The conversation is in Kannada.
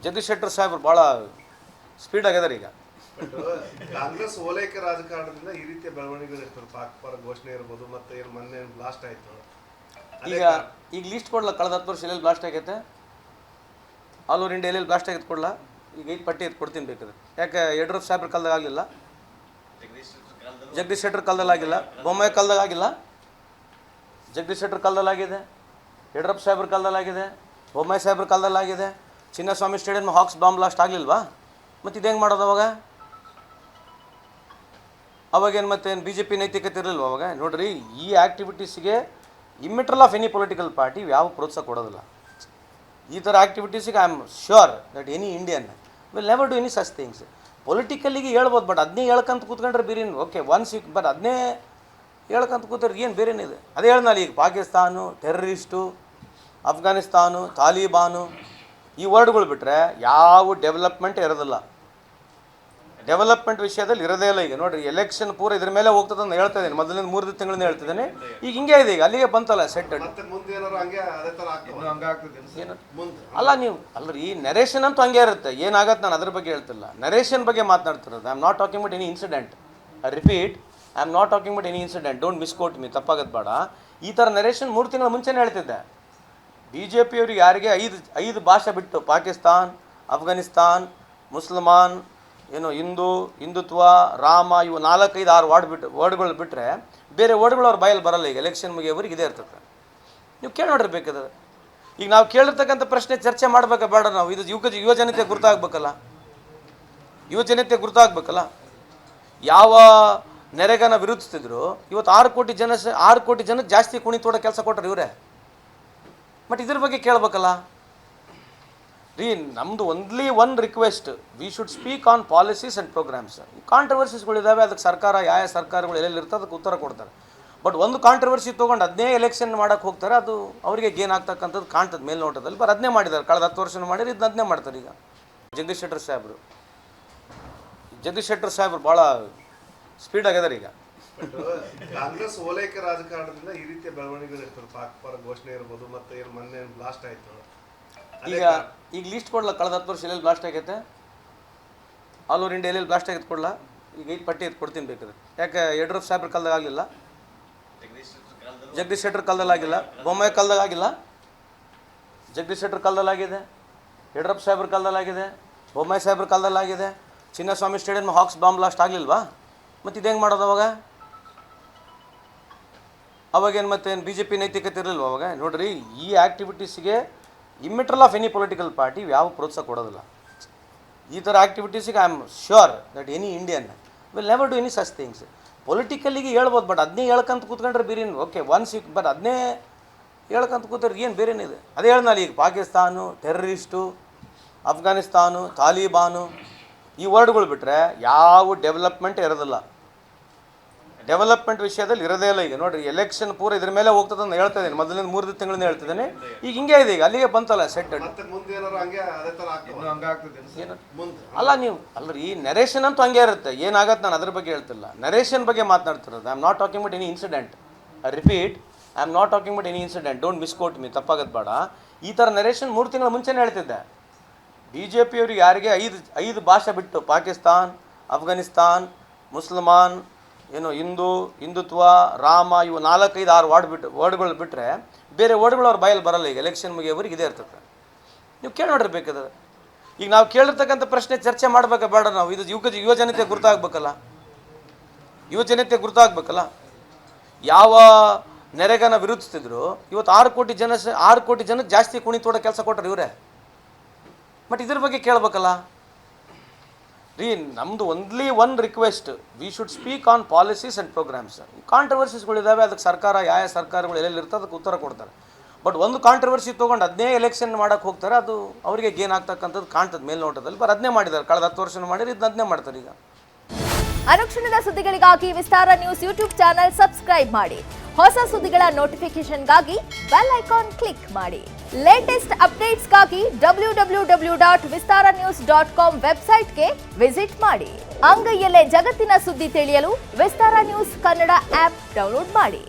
ಜಗದೀಶ್ ಶೆಟ್ಟರ್ ಸಾಹೇಬ್ರು ಭಾಳ ಸ್ಪೀಡ್ ಆಗಿದ್ದಾರೆ ಈಗ. ಕಾಂಗ್ರೆಸ್ ಓಲೈಕೆ ರಾಜಕಾರಣದಿಂದ ಈ ರೀತಿಯ ಬೆಳವಣಿಗೆಗಳು ಇರ್ತದೆ. ಪಾಕ್ ಪರ ಘೋಷಣೆ ಇರ್ಬೋದು, ಮತ್ತೆ ಏನು ಮೊನ್ನೆ ಬ್ಲಾಸ್ಟ್ ಆಯಿತು. ಈಗ ಲೀಸ್ಟ್ ಕೊಡ್ಲ, ಕಳೆದ 10 ವರ್ಷ ಎಲ್ಲೆಲ್ಲಿ ಬ್ಲಾಸ್ಟ್ ಆಗೈತೆ, ಆಲ್ ಓವರ್ ಇಂಡಿಯಾ ಎಲ್ಲೆಲ್ಲಿ ಬ್ಲಾಸ್ಟ್ ಆಗೈತೆ ಕೊಡ್ಲ, ಈಗ 5 ಪಟ್ಟಿ ಎತ್ತು ಕೊಡ್ತೀನಿ ಬೇಕಾದ್ರೆ. ಯಾಕೆ ಯಡಿಯೂರಪ್ಪ ಸಾಹೇಬ್ರ ಕಾಲದಾಗ ಆಗಲಿಲ್ಲ, ಜಗದೀಶ್ ಶೆಟ್ಟರ್ ಕಾಲದಲ್ಲಿ ಆಗಿಲ್ಲ, ಬೊಮ್ಮಾಯಿ ಕಾಲದಾಗ ಆಗಿಲ್ಲ, ಜಗದೀಶ್ ಶೆಟ್ಟರ್ ಕಾಲದಲ್ಲಿ ಆಗಿದೆ, ಯಡಿಯೂರಪ್ಪ ಸಾಹೇಬ್ರ ಕಾಲದಲ್ಲಿ ಆಗಿದೆ, ಬೊಮ್ಮಾಯಿ ಸಾಹೇಬ್ರ ಕಾಲದಲ್ಲಿ ಆಗಿದೆ. ಚಿನ್ನಸ್ವಾಮಿ ಸ್ಟೇಡಿಯಂ ಹಾಕ್ಸ್ ಬಾಂಬ್ ಬ್ಲಾಸ್ಟ್ ಆಗಲಿಲ್ವಾ? ಮತ್ತು ಇದು ಹೆಂಗೆ ಮಾಡೋದು ಅವಾಗೇನು ಮತ್ತೇನು ಬಿ ಜೆ ಪಿ ನೈತಿಕತೆ ಇರಲಿಲ್ವ ಅವಾಗ? ನೋಡ್ರಿ, ಈ ಆ್ಯಕ್ಟಿವಿಟೀಸಿಗೆ immaterial of any political party ಯಾವ ಪ್ರೋತ್ಸಾಹ ಕೊಡೋದಿಲ್ಲ. ಈ ಥರ ಆ್ಯಕ್ಟಿವಿಟೀಸಿಗೆ I am sure that any Indian will never do any such things. ಪೊಲಿಟಿಕಲಿಗೆ ಹೇಳ್ಬೋದು, ಬಟ್ ಅದನ್ನೇ ಹೇಳ್ಕಂತ ಕೂತ್ಕೊಂಡ್ರೆ ಬೇರೆ ಓಕೆ ಒನ್ಸ್ ಯು ಬಟ್ ಅದನ್ನೇ ಹೇಳ್ಕಂತ ಕೂತ್ರೆ ಏನು ಬೇರೆನಿದೆ? ಅದೇ ಹೇಳ್ನಲ್ಲ, ಈಗ ಪಾಕಿಸ್ತಾನು, ಟೆರ್ರರಿಸ್ಟು, ಅಫ್ಘಾನಿಸ್ತಾನು, ತಾಲಿಬಾನು ಈ ವರ್ಡ್ಗಳು ಬಿಟ್ಟರೆ ಯಾವ ಡೆವಲಪ್ಮೆಂಟ್ ಇರೋದಿಲ್ಲ. ಡೆವಲಪ್ಮೆಂಟ್ ವಿಷಯದಲ್ಲಿ ಇರೋದೇ ಇಲ್ಲ. ಈಗ ನೋಡಿರಿ, ಎಲೆಕ್ಷನ್ ಪೂರ ಇದ್ರ ಮೇಲೆ ಹೋಗ್ತದೆ ಅಂತ ಹೇಳ್ತಾ ಇದ್ದೀನಿ, ಮೊದಲಿಂದ 3 ತಿಂಗಳಿಂದ ಹೇಳ್ತಿದ್ದೇನೆ. ಈಗ ಹಿಂಗೆ ಇದೆ, ಈಗ ಅಲ್ಲಿಗೆ ಬಂತಲ್ಲ ಸೆಟ್. ಅಲ್ಲ ನೀವು ಅಲ್ರಿ, ಈ ನರೇಷನ್ ಅಂತೂ ಹಂಗೆ ಇರುತ್ತೆ, ಏನಾಗತ್ತೆ ನಾನು ಅದ್ರ ಬಗ್ಗೆ ಹೇಳ್ತಿಲ್ಲ, ನರೇಷನ್ ಬಗ್ಗೆ ಮಾತನಾಡ್ತಿರೋದು. I am not talking about any incident. I repeat, I am not talking about any incident. Don't misquote me, ತಪ್ಪಾಗತ್ತೆ ಬೇಡ. ಈ ಥರ ನರೇಷನ್ 3 ತಿಂಗಳ ಮುಂಚೆನೇ ಹೇಳ್ತಿದ್ದೆ. ಬಿ ಜೆ ಪಿಯವ್ರಿಗೆ ಯಾರಿಗೆ 5 ಭಾಷೆ ಬಿಟ್ಟು, ಪಾಕಿಸ್ತಾನ್, ಅಫ್ಘಾನಿಸ್ತಾನ್, ಮುಸಲ್ಮಾನ್, ಏನು ಹಿಂದೂ, ಹಿಂದುತ್ವ, ರಾಮ, ಇವು 4-5-6 ವರ್ಡ್ಗಳು ಬಿಟ್ಟರೆ ಬೇರೆ ವರ್ಡ್ಗಳು ಅವ್ರ ಬಾಯಲ್ಲಿ ಬರಲ್ಲ. ಈಗ ಎಲೆಕ್ಷನ್ ಮುಗಿಯೋವರೆಗೆ ಇದೇ ಇರ್ತದೆ. ನೀವು ಕೇಳಿ ನೋಡ್ರಿ ಬೇಕಾದ್ರೆ. ಈಗ ನಾವು ಕೇಳಿರ್ತಕ್ಕಂಥ ಪ್ರಶ್ನೆ ಚರ್ಚೆ ಮಾಡಬೇಕಾ ಬೇಡ? ನಾವು ಇದು ಯುವಜನತೆ ಗುರುತಾಗಬೇಕಲ್ಲ, ಯುವಜನತೆ ಗುರುತಾಗಬೇಕಲ್ಲ. ಯಾವ ನೆರೆಗನ ವಿರೋಧಿಸ್ತಿದ್ರು, ಇವತ್ತು 6 ಕೋಟಿ ಜನಕ್ಕೆ ಜಾಸ್ತಿ ಕುಣಿತೋಡ ಕೆಲಸ ಕೊಟ್ಟರು ಇವರೇ. ಬಟ್ ಇದ್ರ ಬಗ್ಗೆ ಕೇಳಬೇಕಲ್ಲ ರೀ. ನಮ್ಮದು only one request, we should speak on policies and programmes. ಕಾಂಟ್ರವರ್ಸೀಸ್ಗಳಿದ್ದಾವೆ, ಅದಕ್ಕೆ ಸರ್ಕಾರ ಯಾವ ಸರ್ಕಾರಗಳು ಎಲ್ಲೆಲ್ಲಿ ಇರ್ತದೆ ಅದಕ್ಕೆ ಉತ್ತರ ಕೊಡ್ತಾರೆ. ಬಟ್ ಒಂದು ಕಾಂಟ್ರವರ್ಸಿ ತೊಗೊಂಡು ಅದನ್ನೇ ಎಲೆಕ್ಷನ್ ಮಾಡೋಕ್ಕೆ ಹೋಗ್ತಾರೆ, ಅದು ಅವರಿಗೆ ಗೇನ್ ಆಗ್ತಕ್ಕಂಥದ್ದು ಕಾಣ್ತದೆ ಮೇಲ್ನೋಟದಲ್ಲಿ. ಬಟ್ ಅದನ್ನೇ ಮಾಡಿದ್ದಾರೆ, ಕಳೆದ 10 ವರ್ಷ ಮಾಡಿದ್ರೆ ಇದನ್ನ ಅದನ್ನೇ ಮಾಡ್ತಾರೆ. ಈಗ ಜಗದೀಶ್ ಶೆಟ್ಟರ್ ಸಾಹೇಬ್ರು ಭಾಳ ಸ್ಪೀಡ್ ಆಗಿದ್ದಾರೆ ಈಗ. ಕಾಂಗ್ರೆಸ್ ಓಲೈಕೆ ರಾಜಕಾರಣದಿಂದ ಈ ರೀತಿಯ ಬೆಳವಣಿಗೆಗಳು ಇರ್ತದೆ. ಪಾಕ್ ಪರ ಘೋಷಣೆ ಇರ್ಬೋದು, ಮತ್ತೆ ಏನು ಮೊನ್ನೆ ಬ್ಲಾಸ್ಟ್ ಆಯಿತು. ಈಗ ಲೀಸ್ಟ್ ಕೊಡ್ಲ, ಕಳೆದ 10 ವರ್ಷ ಎಲ್ಲೆಲ್ಲಿ ಬ್ಲಾಸ್ಟ್ ಆಗೈತೆ, ಆಲ್ ಓವರ್ ಇಂಡಿಯಾ ಎಲ್ಲೆಲ್ಲಿ ಬ್ಲಾಸ್ಟ್ ಆಗೈತೆ ಕೊಡ್ಲ, ಈಗ 5 ಪಟ್ಟಿ ಎತ್ತು ಕೊಡ್ತೀನಿ ಬೇಕಾದ್ರೆ. ಯಾಕೆ ಯಡಿಯೂರಪ್ಪ ಸಾಹೇಬ್ರ ಕಾಲದಾಗ ಆಗಲಿಲ್ಲ, ಜಗದೀಶ್ ಶೆಟ್ಟರ್ ಕಾಲದಲ್ಲಿ ಆಗಿಲ್ಲ, ಬೊಮ್ಮಾಯಿ ಕಾಲದಾಗ ಆಗಿಲ್ಲ, ಜಗದೀಶ್ ಶೆಟ್ಟರ್ ಕಾಲದಲ್ಲಿ ಆಗಿದೆ, ಯಡಿಯೂರಪ್ಪ ಸಾಹೇಬ್ರ ಕಾಲದಲ್ಲಿ ಆಗಿದೆ, ಬೊಮ್ಮಾಯಿ ಸಾಹೇಬ್ರ ಕಾಲದಲ್ಲಿ ಆಗಿದೆ. ಚಿನ್ನಸ್ವಾಮಿ ಸ್ಟೇಡಿಯಂ ಹಾಕ್ಸ್ ಬಾಂಬ್ ಬ್ಲಾಸ್ಟ್ ಆಗಲಿಲ್ವಾ? ಮತ್ತು ಇದು ಹೆಂಗೆ ಮಾಡೋದು ಅವಾಗೇನು ಮತ್ತೇನು ಬಿ ಜೆ ಪಿ ನೈತಿಕತೆ ಇರಲಿಲ್ವ ಅವಾಗ? ನೋಡ್ರಿ, ಈ ಆ್ಯಕ್ಟಿವಿಟೀಸಿಗೆ immaterial of any political party ಯಾವ ಪ್ರೋತ್ಸಾಹ ಕೊಡೋದಿಲ್ಲ. ಈ ಥರ ಆ್ಯಕ್ಟಿವಿಟೀಸಿಗೆ I am sure that any Indian will never do any such things. ಪೊಲಿಟಿಕಲಿಗೆ ಹೇಳ್ಬೋದು, ಬಟ್ ಅದನ್ನೇ ಹೇಳ್ಕಂತ ಕೂತ್ಕೊಂಡ್ರೆ ಬೇರೆ ಓಕೆ ಒನ್ಸ್ ಯು ಬಟ್ ಅದನ್ನೇ ಹೇಳ್ಕಂತ ಕೂತ್ರೆ ಏನು ಬೇರೆನಿದೆ? ಅದೇ ಹೇಳ್ನಲ್ಲ, ಈಗ ಪಾಕಿಸ್ತಾನು, ಟೆರ್ರರಿಸ್ಟು, ಅಫ್ಘಾನಿಸ್ತಾನು, ತಾಲಿಬಾನು ಈ ವರ್ಡ್ಗಳು ಬಿಟ್ಟರೆ ಯಾವ ಡೆವಲಪ್ಮೆಂಟ್ ಇರೋದಿಲ್ಲ. ಡೆವಲಪ್ಮೆಂಟ್ ವಿಷಯದಲ್ಲಿ ಇರೋದೇ ಇಲ್ಲ. ಈಗ ನೋಡಿರಿ, ಎಲೆಕ್ಷನ್ ಪೂರ ಇದ್ರ ಮೇಲೆ ಹೋಗ್ತದೆ ಅಂತ ಹೇಳ್ತಾ ಇದ್ದೀನಿ, ಮೊದಲಿಂದ 3 ತಿಂಗಳಿಂದ ಹೇಳ್ತಿದ್ದೇನೆ. ಈಗ ಹಿಂಗೆ ಇದೆ, ಈಗ ಅಲ್ಲಿಗೆ ಬಂತಲ್ಲ ಸೆಟ್. ಅಲ್ಲ ನೀವು ಅಲ್ರಿ, ಈ ನರೇಷನ್ ಅಂತೂ ಹಂಗೆ ಇರುತ್ತೆ, ಏನಾಗತ್ತೆ ನಾನು ಅದ್ರ ಬಗ್ಗೆ ಹೇಳ್ತಿಲ್ಲ, ನರೇಷನ್ ಬಗ್ಗೆ ಮಾತನಾಡ್ತಿರೋದು. I am not talking about any incident. I repeat, I am not talking about any incident. Don't misquote me, ತಪ್ಪಾಗತ್ತೆ ಬೇಡ. ಈ ಥರ ನರೇಷನ್ 3 ತಿಂಗಳ ಮುಂಚೆನೇ ಹೇಳ್ತಿದ್ದೆ. ಬಿ ಜೆ ಪಿಯವ್ರಿಗೆ ಯಾರಿಗೆ 5 ಭಾಷೆ ಬಿಟ್ಟು, ಪಾಕಿಸ್ತಾನ್, ಅಫ್ಘಾನಿಸ್ತಾನ್, ಮುಸಲ್ಮಾನ್, ಏನು ಹಿಂದೂ, ಹಿಂದುತ್ವ, ರಾಮ, ಇವು 4-5-6 ವರ್ಡ್ಗಳು ಬಿಟ್ಟರೆ ಬೇರೆ ವರ್ಡ್ಗಳು ಅವ್ರ ಬಾಯಲ್ಲಿ ಬರಲ್ಲ. ಈಗ ಎಲೆಕ್ಷನ್ ಮುಗಿಯೋವರೆಗೆ ಇದೇ ಇರ್ತದೆ. ನೀವು ಕೇಳಿ ನೋಡ್ರಿ ಬೇಕಾದ್ರೆ. ಈಗ ನಾವು ಕೇಳಿರ್ತಕ್ಕಂಥ ಪ್ರಶ್ನೆ ಚರ್ಚೆ ಮಾಡಬೇಕಾ ಬೇಡ? ನಾವು ಇದು ಯುವಜನತೆ ಗುರುತಾಗಬೇಕಲ್ಲ, ಯುವಜನತೆ ಗುರುತಾಗಬೇಕಲ್ಲ. ಯಾವ ನೆರೆಗನ ವಿರೋಧಿಸ್ತಿದ್ರು, ಇವತ್ತು 6 ಕೋಟಿ ಜನಕ್ಕೆ ಜಾಸ್ತಿ ಕುಣಿತೋಡ ಕೆಲಸ ಕೊಟ್ಟರು ಇವರೇ. ಬಟ್ ಇದ್ರ ಬಗ್ಗೆ ಕೇಳಬೇಕಲ್ಲ ರೀ. ನಮ್ಮದು only one request, we should speak on policies and programmes. ಕಾಂಟ್ರವರ್ಸೀಸ್ಗಳಿದ್ದಾವೆ, ಅದಕ್ಕೆ ಸರ್ಕಾರ ಯಾವ ಸರ್ಕಾರಗಳು ಎಲ್ಲೆಲ್ಲಿ ಇರ್ತದೆ ಅದಕ್ಕೆ ಉತ್ತರ ಕೊಡ್ತಾರೆ. ಬಟ್ ಒಂದು ಕಾಂಟ್ರವರ್ಸಿ ತೊಗೊಂಡು ಅದನ್ನೇ ಎಲೆಕ್ಷನ್ ಮಾಡೋಕ್ಕೆ ಹೋಗ್ತಾರೆ, ಅದು ಅವರಿಗೆ ಗೇನ್ ಆಗ್ತಕ್ಕಂಥದ್ದು ಕಾಣ್ತದೆ ಮೇಲ್ನೋಟದಲ್ಲಿ. ಬಟ್ ಅದನ್ನೇ ಮಾಡಿದ್ದಾರೆ, ಕಳೆದ 10 ವರ್ಷ ಮಾಡಿದ್ರೆ ಇದನ್ನ ಅದನ್ನೇ ಮಾಡ್ತಾರೆ. ಈಗ ಅನುಕ್ಷಣದ ಸುದ್ದಿಗಳಿಗಾಗಿ ವಿಸ್ತಾರ ನ್ಯೂಸ್ ಯೂಟ್ಯೂಬ್ ಚಾನೆಲ್ ಸಬ್ಸ್ಕ್ರೈಬ್ ಮಾಡಿ. ಹೊಸ ಸುದ್ದಿಗಳ ನೋಟಿಫಿಕೇಶನ್ಗಾಗಿ ಬೆಲ್ ಐಕಾನ್ ಕ್ಲಿಕ್ ಮಾಡಿ. ಲೇಟೆಸ್ಟ್ ಅಪ್ಡೇಟ್ಸ್ಗಾಗಿ www.vistaranews.com ವೆಬ್ಸೈಟ್ಗೆ ವಿಸಿಟ್ ಮಾಡಿ. ಅಂಗೈಯಲ್ಲೇ ಜಗತ್ತಿನ ಸುದ್ದಿ ತಿಳಿಯಲು ವಿಸ್ತಾರ ನ್ಯೂಸ್ ಕನ್ನಡ ಆಪ್ ಡೌನ್ಲೋಡ್ ಮಾಡಿ.